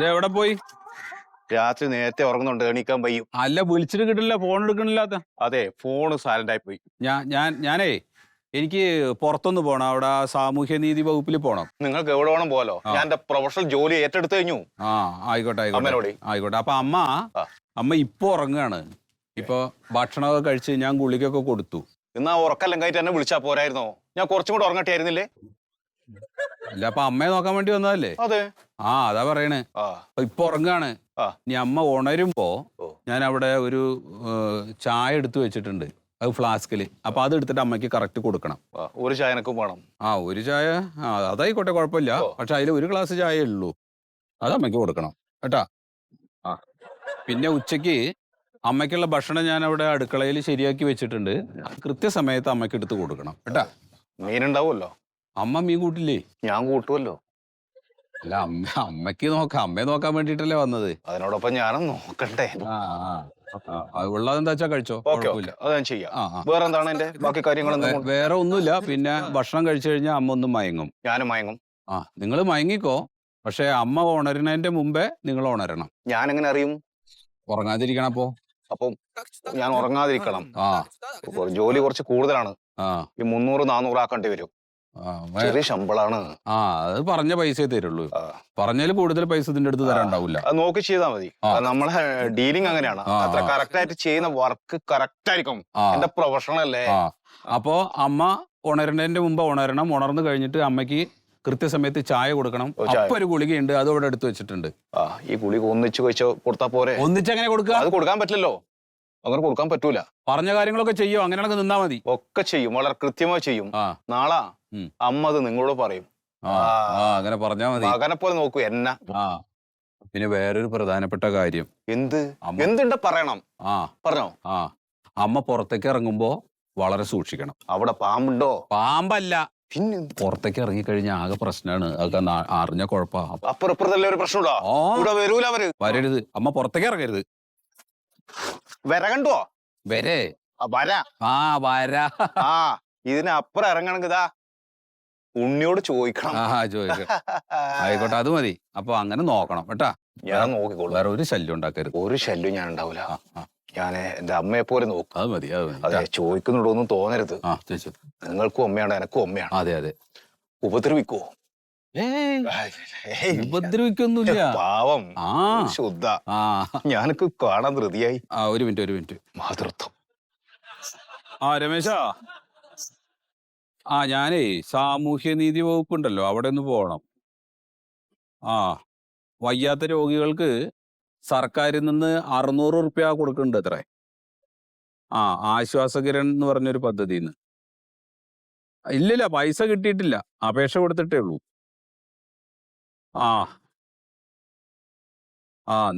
എവിടെ പോയി? രാത്രി നേരത്തെ ഉറങ്ങുന്നുണ്ട്, എണീക്കാൻ വയ്യും. അല്ല, വിളിച്ചിട്ട് കിട്ടില്ല, ഫോൺ എടുക്കണില്ലാത്ത. അതെ, ഫോണ് സൈലന്റ് ആയി പോയി. ഞാനേ എനിക്ക് പുറത്തൊന്ന് പോണം, അവിടെ സാമൂഹ്യനീതി വകുപ്പിൽ പോണം. നിങ്ങൾക്ക് എവിടെ വേണം പോലോ, ഞാൻ എന്റെ പ്രൊഫഷണൽ ജോലി ഏറ്റെടുത്ത് കഴിഞ്ഞു. ആയിക്കോട്ടെ അമ്മേനോട്. ആയിക്കോട്ടെ. അപ്പൊ അമ്മ ഇപ്പൊ ഉറങ്ങാണ്. ഇപ്പൊ ഭക്ഷണമൊക്കെ കഴിച്ച് ഞാൻ ഗുളികൊക്കെ കൊടുത്തു. എന്നാ ഉറക്കെല്ലാം കഴിഞ്ഞിട്ട് എന്നെ വിളിച്ചാ പോരായിരുന്നോ? ഞാൻ കുറച്ചും കൂടെ ഉറങ്ങട്ടായിരുന്നില്ലേ? അല്ല, അപ്പൊ അമ്മയെ നോക്കാൻ വേണ്ടി വന്നതല്ലേ? അതെ. അതാ പറയണേ. ഇപ്പൊ ഉറങ്ങാണ്. ഇനി അമ്മ ഉണരുമ്പോ ഞാൻ അവിടെ ഒരു ചായ എടുത്തു വെച്ചിട്ടുണ്ട്, അത് ഫ്ലാസ്കില്. അപ്പൊ അത് എടുത്തിട്ട് അമ്മയ്ക്ക് കറക്റ്റ് കൊടുക്കണം. ഒരു ചായ എനക്കും വേണം. ഒരു ചായ അതായിക്കോട്ടെ, കുഴപ്പമില്ല. പക്ഷെ അതിൽ ഒരു ഗ്ലാസ് ചായ ഉള്ളൂ, അത് അമ്മയ്ക്ക് കൊടുക്കണം കേട്ടാ. പിന്നെ ഉച്ചക്ക് അമ്മയ്ക്കുള്ള ഭക്ഷണം ഞാൻ അവിടെ അടുക്കളയിൽ ശരിയാക്കി വെച്ചിട്ടുണ്ട്, കൃത്യസമയത്ത് അമ്മയ്ക്ക് എടുത്ത് കൊടുക്കണം കേട്ടാ. മീനുണ്ടാവുമല്ലോ? അമ്മ മീൻ കൂട്ടില്ലേ? ഞാൻ കൂട്ടുമല്ലോ. അല്ല, അമ്മയ്ക്ക് നോക്കാം, അമ്മയെ നോക്കാൻ വേണ്ടിട്ടല്ലേ വന്നത്. അതിനോടൊപ്പം ഞാനും നോക്കട്ടെ. ഉള്ളതെന്താ വെച്ചാ കഴിച്ചോ, കുഴപ്പമില്ല. അത് ഞാൻ ചെയ്യാം. വേറെ എന്താണ് എന്റെ ബാക്കി കാര്യങ്ങളൊന്നും? വേറെ ഒന്നുമില്ല. പിന്നെ ഭക്ഷണം കഴിച്ചു കഴിഞ്ഞാൽ അമ്മ ഒന്നും മയങ്ങും. ഞാനും മയങ്ങും. നിങ്ങൾ മയങ്ങിക്കോ, പക്ഷെ അമ്മ ഉണരുന്നതിന്റെ മുമ്പേ നിങ്ങൾ ഉണരണം. ഞാൻ എങ്ങനെ അറിയും? ഉറങ്ങാതിരിക്കണം. അപ്പം ഞാൻ ഉറങ്ങാതിരിക്കണം. ജോലി കുറച്ച് കൂടുതലാണ്. ഈ 300-400 ആക്കേണ്ടി വരും. ചെറിയ ശമ്പളാണ്. അത് പറഞ്ഞ പൈസയെ തരുള്ളൂ. പറഞ്ഞതിൽ കൂടുതൽ പൈസ ഇതിന്റെ അടുത്ത് തരാണ്ടാവില്ല. അത് നോക്കി ചെയ്താൽ മതി. നമ്മളെ ഡീലിംഗ് അങ്ങനെയാണ്. അത്ര കറക്റ്റ് ആയിട്ട് ചെയ്യുന്ന വർക്ക് കറക്റ്റ് ആയിരിക്കും. എന്റെ പ്രൊഫഷണൽ അല്ലേ. അപ്പോ അമ്മ ഉണരുന്നതിന്റെ മുമ്പ് ഉണരണം. ഉണർന്നു കഴിഞ്ഞിട്ട് അമ്മയ്ക്ക് കൃത്യസമയത്ത് ചായ കൊടുക്കണം. അപ്പൊ ഒരു ഗുളികയുണ്ട്, അത് ഇവിടെ എടുത്തു വെച്ചിട്ടുണ്ട്. ഈ ഗുളിക ഒന്നിച്ച് കഴിച്ചോ കൊടുത്താ പോരെ? ഒന്നിച്ചെങ്ങനെ കൊടുക്കുക? അത് കൊടുക്കാൻ പറ്റില്ലല്ലോ. അങ്ങനെ കൊടുക്കാൻ പറ്റൂല. പറഞ്ഞ കാര്യങ്ങളൊക്കെ ചെയ്യോ? അങ്ങനെയാണെങ്കിൽ നിന്നാ മതി. ഒക്കെ ചെയ്യും, വളരെ കൃത്യമായി ചെയ്യും. നാളെ അമ്മ അത് നിങ്ങളോട് പറയും. അങ്ങനെ പറഞ്ഞാ മതി. മകനെ പോലെ നോക്കൂ എന്നെ. പിന്നെ വേറൊരു പ്രധാനപ്പെട്ട കാര്യം. എന്തുണ്ട് പറയണം? പറഞ്ഞോ. അമ്മ പുറത്തേക്ക് ഇറങ്ങുമ്പോ വളരെ സൂക്ഷിക്കണം. അവിടെ പാമ്പുണ്ടോ? പാമ്പല്ല, പിന്നെ പുറത്തേക്ക് ഇറങ്ങിക്കഴിഞ്ഞാൽ ആകെ പ്രശ്നമാണ്. അതൊക്കെ അറിഞ്ഞ കുഴപ്പാ. അപ്പുറത്തല്ലേ ഒരു പ്രശ്നമുണ്ടോ? ഇവിടെ വരൂല അവര്. വരരുത്, അമ്മ പുറത്തേക്ക് ഇറങ്ങരുത്. വര കണ്ടോ? വരെ വര. വര. ഇതിനപ്പുറം ഇറങ്ങണമെങ്കിൽ ഇതാ ഉണ്ണിയോട് ചോദിക്കണം. ആയിക്കോട്ടെ, അത് മതി. അപ്പൊ അങ്ങനെ നോക്കണം കേട്ടാ. ഞാൻ നോക്കിക്കോളൂ. വേറെ ഒരു ശല്യം ഉണ്ടാക്കരുത്. ഒരു ശല്യം ഞാൻ ഉണ്ടാവില്ല. ഞാൻ എന്റെ അമ്മയെ പോലെ നോക്കും. അത് മതി. അതെ, ചോദിക്കുന്നുണ്ടോന്നും തോന്നരുത്. നിങ്ങൾക്കും അമ്മയാണ്, എനക്കും അമ്മയാണ്. അതെ അതെ. ഉപദ്രവിക്കോ? ഉപദ്രവിക്കൊന്നുമില്ല. പാവം, ശുദ്ധ. ഞാനൊക്കെ കാണാൻ ധൃതിയായി. ഒരു മിനിറ്റ്. മാതൃത്വം. രമേശാ, ഞാനേ സാമൂഹ്യനീതി വകുപ്പുണ്ടല്ലോ, അവിടെ ഒന്ന് പോകണം. വയ്യാത്ത രോഗികൾക്ക് സർക്കാരിൽ നിന്ന് 600 റുപ്യ കൊടുക്കുന്നുണ്ട് അത്രേ. ആശ്വാസകിരൺ എന്ന് പറഞ്ഞൊരു പദ്ധതിന്ന്. ഇല്ലില്ല, പൈസ കിട്ടിയിട്ടില്ല, അപേക്ഷ കൊടുത്തിട്ടേ ഉള്ളൂ.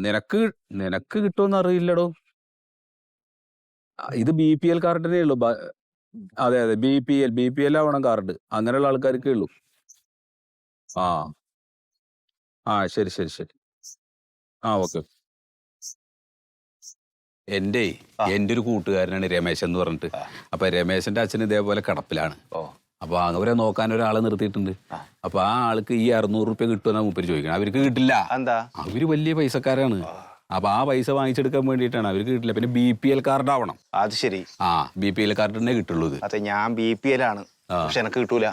നിനക്ക് കിട്ടുമെന്ന് അറിയില്ലടോ. ഇത് BPL കാർഡിനേ ഉള്ളൂ. അതെ BPL ആവണം കാർഡ്. അങ്ങനെയുള്ള ആൾക്കാർക്കേ ഉള്ളൂ. ശരി. ഓക്കെ. എൻ്റെ ഒരു കൂട്ടുകാരനാണ് രമേശ് എന്ന് പറഞ്ഞിട്ട്. അപ്പൊ രമേശന്റെ അച്ഛൻ ഇതേപോലെ കിടപ്പിലാണ്. അപ്പൊ അവരെ നോക്കാൻ ഒരാളെ നിർത്തിയിട്ടുണ്ട്. അപ്പൊ ആ ആൾക്ക് ഈ 600 റുപ്യ കിട്ടുമെന്നാ മൂപ്പര് ചോദിക്കണം. അവർക്ക് കിട്ടില്ല. അവര് വലിയ പൈസക്കാരാണ്. അപ്പൊ ആ പൈസ വാങ്ങിച്ചെടുക്കാൻ വേണ്ടിയിട്ടാണ്. അവർക്ക് കിട്ടില്ല. പിന്നെ BPL കാർഡ് ആവണം. അത് ശരി. BPL കാർഡിനെ കിട്ടുള്ളൂ. അതെ, ഞാൻ BPL ആണ്, പക്ഷെ എനിക്ക് കിട്ടൂല.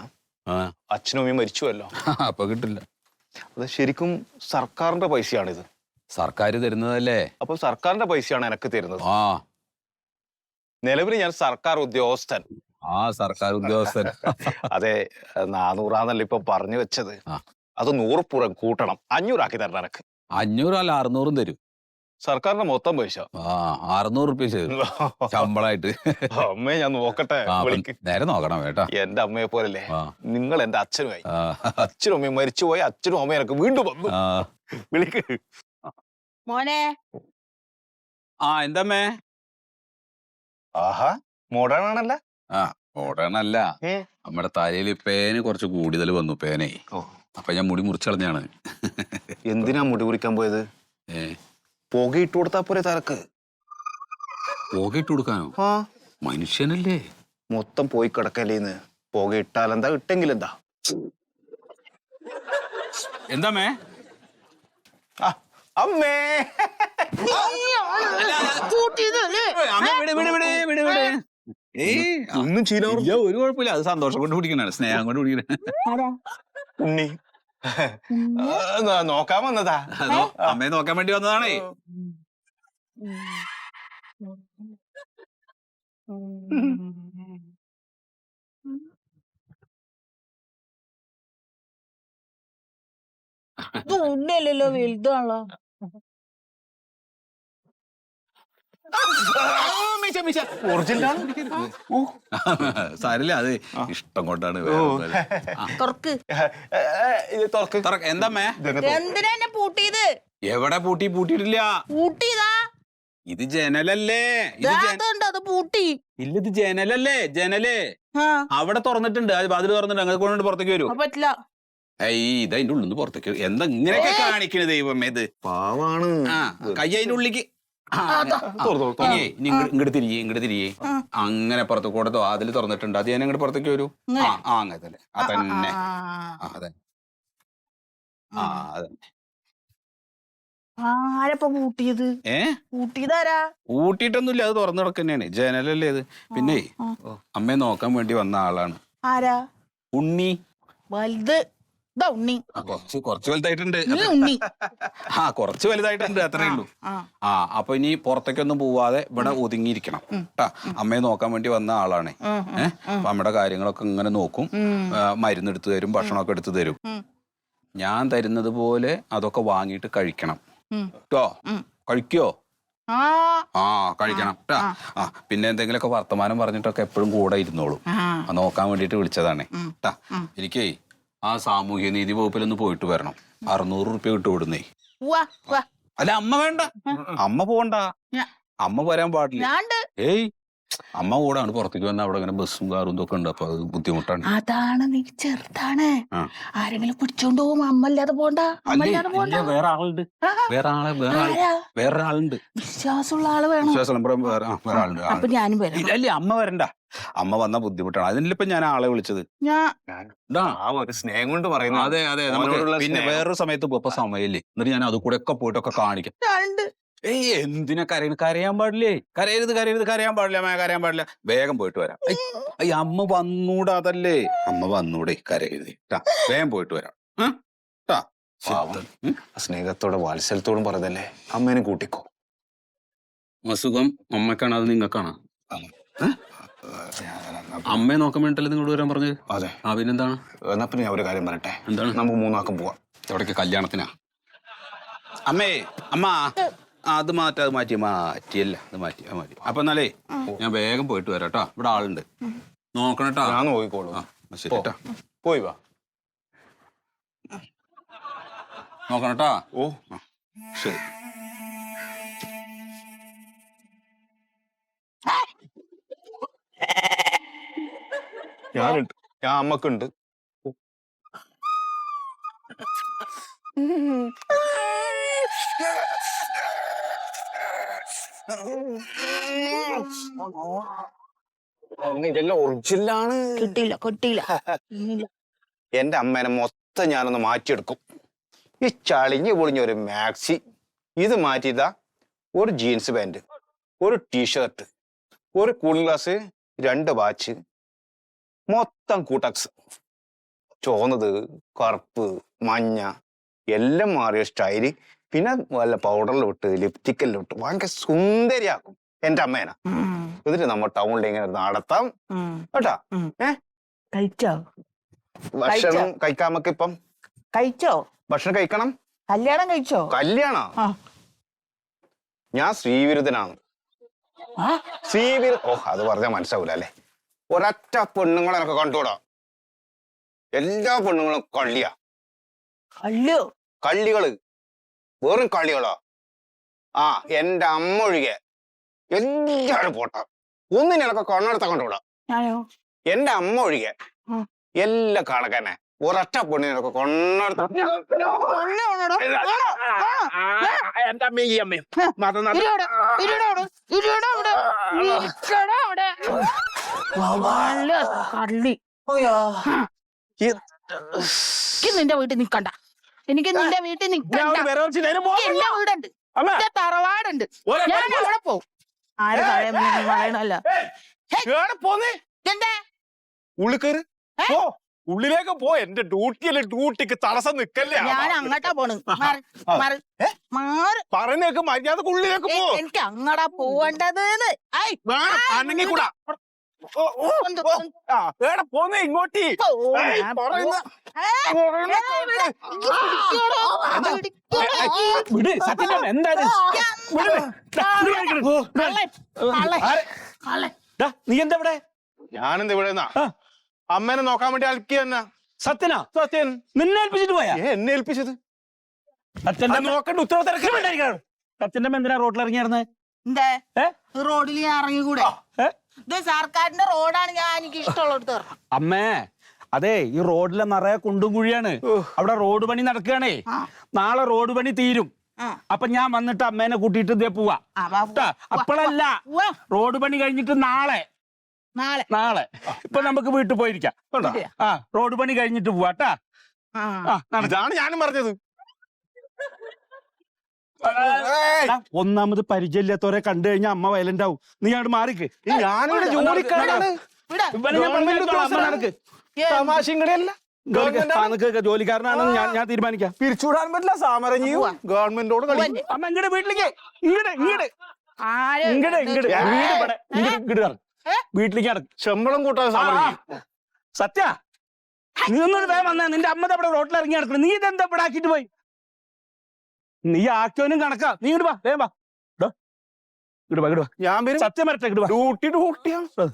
അച്ഛനും അമ്മയും മരിച്ചുവല്ലോ. അപ്പൊ കിട്ടില്ല. അത് ശരിക്കും സർക്കാരിന്റെ പൈസയാണിത്. സർക്കാർ തരുന്നതല്ലേ. അപ്പൊ സർക്കാരിന്റെ പൈസയാണ് എനിക്ക് തരുന്നത്. നിലവിൽ ഞാൻ സർക്കാർ ഉദ്യോഗസ്ഥൻ. സർക്കാർ ഉദ്യോഗസ്ഥൻ. അതെ, 400 ഇപ്പൊ പറഞ്ഞു വെച്ചത്. അത് 100 പുറം കൂട്ടണം. 500 ആക്കി തരണം എനക്ക്. 500 അല്ല 600 തരും. സർക്കാരിന്റെ മൊത്തം പൈസ 600 റുപ്യ ചെയ്തു ശമ്പളമായിട്ട്. അമ്മയെ ഞാൻ നോക്കട്ടെ. നേരെ നോക്കണം കേട്ടാ. എന്റെ അമ്മയെ പോലല്ലേ നിങ്ങൾ എന്റെ അച്ഛനുമായി. അച്ഛനും അമ്മയും മരിച്ചുപോയി. അച്ഛനും അമ്മയും എനക്ക് വീണ്ടും വന്നു. വിളിക്ക് മോനെ. എന്തമ്മേ? മോഡേൺ ആണല്ല? മോഡേൺ അല്ല, നമ്മുടെ തലയിൽ പേന് കുറച്ച് കൂടുതൽ വന്നു. പേനേ. അപ്പൊ ഞാൻ മുടി മുറിച്ചളഞ്ഞാണ്. എന്തിനാ മുടി മുറിക്കാൻ പോയത്? പുകയിട്ട് കൊടുത്താ പോരെ തലക്ക്? പുകയിട്ട് കൊടുക്കാനോ? മനുഷ്യനല്ലേ. മൊത്തം പോയി കിടക്കല്ലേന്ന്. പുക ഇട്ടാലെന്താ ഇട്ടെങ്കിലെന്താ. എന്താമേ അമ്മേ ഒന്നും ചെയ്യില്ല. ഒരു കുഴപ്പമില്ല, അത് സന്തോഷം കൊണ്ട് കുടിക്കണാണ്, സ്നേഹം കൊണ്ട് കുടിക്കണ. ഉണ്ണി നോക്കാൻ വന്നതാ. അമ്മയെ നോക്കാൻ വേണ്ടി വന്നതാണേ. ഉണ്ണിയല്ലല്ലോ, വലുതാണല്ലോ. സാരില്ല, അത് ഇഷ്ടം കൊണ്ടാണ്. തുറക്ക്. എന്താമ്മേ എന്തിനാ എന്നെ പൂട്ടിയത്? എവിടെ പൂട്ടിയിട്ടില്ല. പൂട്ടിയതാ. ഇത് ജനലല്ലേ. അത് പൂട്ടി. ഇല്ല, ഇത് ജനലല്ലേ, ജനല്. അവിടെ തുറന്നിട്ടുണ്ട്, അത് വാതിൽ തുറന്നിട്ടുണ്ട്. അങ്ങനെ കൊണ്ട് പുറത്തേക്ക് വരൂ. പറ്റില്ല. ഇത് അതിന്റെ ഉള്ളിൽ നിന്ന് പുറത്തേക്ക്. എന്താ ഇങ്ങനെയൊക്കെ കാണിക്കണ ദൈവമേ, ഇത് പാവാണ്. കൈ അതിന്റെ ഉള്ളിലേക്ക് ഇങ്ങോട്ട് തിരികെ അങ്ങനെ പുറത്ത് കൂടെ അതിൽ തുറന്നിട്ടുണ്ട്. അത് ഞാൻ ഇങ്ങോട്ട് പുറത്തേക്ക് വരൂ. അങ്ങനെ തന്നെ, അതന്നെ, അതെ, അതന്നെ. ആരപ്പ പൂട്ടിയത്? പൂട്ടിയതാരാ? പൂട്ടിയിട്ടൊന്നുമില്ല, അത് തുറന്നു കിടക്കുന്നതാണ്, ജനലല്ലേ ഇത്. പിന്നെ അമ്മയെ നോക്കാൻ വേണ്ടി വന്ന ആളാണ്. ആരാ? ഉണ്ണി. വലുത് ഉണ്ണി. കുറച്ച് വലുതായിട്ടുണ്ട്. ഉണ്ണി കുറച്ച് വലുതായിട്ടുണ്ട്, അത്രേ ഉള്ളൂ. അപ്പൊ ഇനി പുറത്തേക്കൊന്നും പോവാതെ ഇവിടെ ഒതുങ്ങിയിരിക്കണം കേട്ടാ. അമ്മയെ നോക്കാൻ വേണ്ടി വന്ന ആളാണ്. അപ്പൊ അമ്മയുടെ കാര്യങ്ങളൊക്കെ ഇങ്ങനെ നോക്കും, മരുന്ന് എടുത്തു തരും, ഭക്ഷണമൊക്കെ എടുത്തു തരും. ഞാൻ തരുന്നത് പോലെ അതൊക്കെ വാങ്ങിയിട്ട് കഴിക്കണം കേട്ടോ. കഴിക്കോ? കഴിക്കണം കേട്ടാ. പിന്നെ എന്തെങ്കിലുമൊക്കെ വർത്തമാനം പറഞ്ഞിട്ടൊക്കെ എപ്പോഴും കൂടെ ഇരുന്നോളൂ. നോക്കാൻ വേണ്ടിട്ട് വിളിച്ചതാണ് കേട്ടാ. എനിക്കേ ആ സാമൂഹ്യ നീതി വകുപ്പിലൊന്ന് പോയിട്ട് വരണം. 600 റുപ്യ വിട്ടുവിടുന്നേ. അല്ല, അമ്മ വേണ്ട, അമ്മ പോണ്ട, അമ്മ വരാൻ പാടില്ല. ഏയ്, അമ്മ കൂടാണ് പുറത്തേക്ക് വന്ന അവിടെ ഇങ്ങനെ ബസ്സും കാറും ഇതൊക്കെ ഉണ്ട്. അപ്പൊ അത് ബുദ്ധിമുട്ടാണ്. അതാണ്, നീ ചെറുതാണ്, ആരെങ്കിലും പിടിച്ചോണ്ട് പോകും. അമ്മ അല്ലാതെ പോണ്ട. വേറെ ആളുണ്ട്, വേറെ ആളുണ്ട്, വിശ്വാസമുള്ള ആള് വേണം. വേറെ ആളുണ്ട്. അപ്പൊ ഞാനും വരാം. അല്ലേ, അമ്മ വരണ്ട, അമ്മ വന്ന ബുദ്ധിമുട്ടാണ്. അതിനിപ്പോ ഞാൻ ആളെ വിളിച്ചത്. സ്നേഹം കൊണ്ട് പറയുന്നു. അതെ അതെ, പിന്നെ വേറൊരു സമയത്ത് പോയപ്പോ സമയമില്ലേ, എന്നിട്ട് ഞാൻ അത് കൂടെ ഒക്കെ പോയിട്ടൊക്കെ കാണിക്കാം. ഏയ്, എന്തിനാ കരയാൻ പാടില്ലേ? കരയാൻ പാടില്ല. വേഗം പോയിട്ട് വരാം. അമ്മ വന്നൂടാ, അതല്ലേ, അമ്മ വന്നൂടെ, കരയരുത്. വേഗം പോയിട്ട് വരാം. സ്നേഹത്തോടെ വാത്സല്യത്തോടും പറഞ്ഞല്ലേ, അമ്മേനെ കൂട്ടിക്കോ. അസുഖം അമ്മക്കാണ്, അത് നിങ്ങൾക്കാണ്. അമ്മയെ നോക്കാൻ വേണ്ടിട്ടല്ലേ നിങ്ങളോട് വരാൻ പറഞ്ഞത്? അതെ. പിന്നെന്താണ്? എന്നാ പിന്നെ ഞാൻ ഒരു കാര്യം പറയട്ടെ. എന്താണ്? നമുക്ക് 3 ആൾക്കും പോവാം. എവിടേക്ക്? കല്യാണത്തിനാ? അമ്മ അത് മാറ്റിയല്ല, അത് മാറ്റി. അപ്പൊ എന്നാലേ ഞാൻ വേഗം പോയിട്ട് വരാം കേട്ടോ. ഇവിടെ ആളുണ്ട്, നോക്കണട്ടാ. ഞാൻ നോക്കിക്കോളൂ. ശരി കേട്ടാ, പോയി വാ. നോക്കണട്ടാ. ശരി. ഞാനുണ്ട്, ഞാൻ അമ്മക്കുണ്ട്. ഇതെല്ലാം ഒറിജിനലാണ്. കിട്ടിയില്ല. എന്റെ അമ്മേനെ മൊത്തം ഞാനൊന്ന് മാറ്റിയെടുക്കും. ഈ ചളിഞ്ഞ് പൊളിഞ്ഞ ഒരു മാക്സി, ഇത് മാറ്റിയതാ ഒരു ജീൻസ് പാന്റ്, ഒരു ടീഷർട്ട്, ഒരു കൂളിംഗ് ഗ്ലാസ്, 2 വാച്ച്, മൊത്തം കൂട്ടക്സ്. ചുവന്നത്, കറുപ്പ്, മഞ്ഞ, എല്ലാം മാറിയ സ്റ്റൈല്. പിന്നെ വല്ല പൗഡറിൽ വിട്ട്, ലിപ്സ്റ്റിക്കെല്ലാം വിട്ട് ഭയങ്കര സുന്ദരിയാക്കും എന്റെ അമ്മേനെ. എന്നിട്ട് നമ്മൾ ടൗണിൽ ഇങ്ങനെ നടത്താം കേട്ടാ. കഴിച്ചോ? ഭക്ഷണം കഴിക്കാൻ നമുക്ക് ഇപ്പം കഴിച്ചോ? ഭക്ഷണം കഴിക്കണം. കല്യാണം കഴിച്ചോ? കല്യാണോ? ഞാൻ ശ്രീവിരുദ്ധനാണ്. അത് പറഞ്ഞാൽ മനസ്സിലാവൂല അല്ലേ. ഒരൊറ്റ പെണ്ണുങ്ങളെ എനിക്ക് കണ്ടുകൂടാ. എല്ലാ പെണ്ണുങ്ങളും കള്ളിയാ. കള്ളികള്, വെറും കളികളോ. എന്റെ അമ്മ ഒഴികെ എല്ലാരും പോട്ട. ഒന്നിനെ എനിക്ക് കണ്ണെടുത്ത കണ്ടുകൂടാ. എന്റെ അമ്മ ഒഴികെ എല്ലാം കണക്കന്നെ. ഒരൊറ്റ പെണ്ണിനൊക്കെ കൊണ്ണെടുത്ത കള്ളി എനിക്ക് നിന്റെ വീട്ടിൽ നിക്കണ്ട. എനിക്ക് നിന്റെ വീട്ടിൽ നിക്കണ്ട. എന്റെ വീടുണ്ട്, എന്റെ തറവാടുണ്ട്. ഞാൻ അവിടെ പോവും. ആര് പറയണല്ല. എന്താ ഉള്ളിക്കേറ് ഉള്ളിലേക്ക് പോ. എന്റെ ഡ്യൂട്ടിയല്ലേ, ഡ്യൂട്ടിക്ക് തടസ്സം നിക്കല്ലേ. ഞാൻ അങ്ങോട്ടാ പോണ്. മാറ്. പറയുന്നേക്ക് മര്യാദക്ക് ഉള്ളിലേക്ക് പോ. എനിക്ക് അങ്ങടാ പോവേണ്ടത്. കൂടാ പോന്നേ ഇങ്ങോട്ടി. നീ എന്താ ഇവിടെ? ഞാനെന്താ ഇവിടെ അമ്മേനെ നോക്കാൻ വേണ്ടി അൽക്കി തന്നെ. സത്യനാ? സത്യൻ നിന്നെ ഏൽപ്പിച്ചിട്ട് പോയാ? എന്നെ ഏൽപ്പിച്ചത് സത്യന്റെ നോക്കേണ്ട ഉത്തരവാദിത്തം. സത്യന്റെ എന്തിനാ റോഡിൽ ഇറങ്ങിയായിരുന്നേ? റോഡിൽ ഞാൻ ഇറങ്ങിക്കൂടെ? ഇത് സർക്കാരിന്റെ റോഡാണ്. ഞാൻ എനിക്ക് ഇഷ്ടമുള്ള അമ്മേ, അതെ, ഈ റോഡിലെ നിറയെ കുണ്ടും കുഴിയാണ്. അവിടെ റോഡ് പണി നടക്കുകയാണേ. നാളെ റോഡ് പണി തീരും. അപ്പൊ ഞാൻ വന്നിട്ട് അമ്മേനെ കൂട്ടിയിട്ട് ഇതേ പോവാ. അപ്പോഴല്ല, റോഡ് പണി കഴിഞ്ഞിട്ട് നാളെ ഇപ്പൊ നമുക്ക് വീട്ടിൽ പോയിരിക്കാം. റോഡ് പണി കഴിഞ്ഞിട്ട് പോവാട്ടാ. ഇതാണ് ഞാനും പറഞ്ഞത്. ഒന്നാമത് പരിചയമില്ലാത്തവരെ കണ്ടു കഴിഞ്ഞാൽ അമ്മ വയലന്റ് ആവും. നീ അങ്ങോട്ട് മാറിക്ക്. ഞാനിവിടെ ജോലിക്കാരാണ്. തമാശയും കൂടെയല്ല, ജോലിക്കാരനാണെന്ന് ഞാൻ തീരുമാനിക്കാം. പിരിച്ചുവിടാൻ പറ്റില്ല. സാമരഞ്ഞിയും ഗവൺമെന്റോട് കളി. അമ്മ ഇങ്ങടെ വീട്ടിലേക്ക് വീട്ടിലേക്ക് ഇറങ്ങി ശമ്പളം കൂട്ടാൻ സാമരഞ്ഞി. സത്യ, നീ ഒന്നൊരു വേഗം വന്നാ. നിന്റെ അമ്മ അവിടെ റോട്ടിൽ ഇറങ്ങി നടക്കണം. നീ ഇതെന്താ ഇവിടെ ആക്കിട്ട് പോയി? നീ ആക്കിയോനും കണക്കാ. നീ ഇങ്ങോട്ട് വാ, വേഗം വാ. ഞാൻ സത്യം വരട്ടെ. ഡ്യൂട്ടിയാണ്.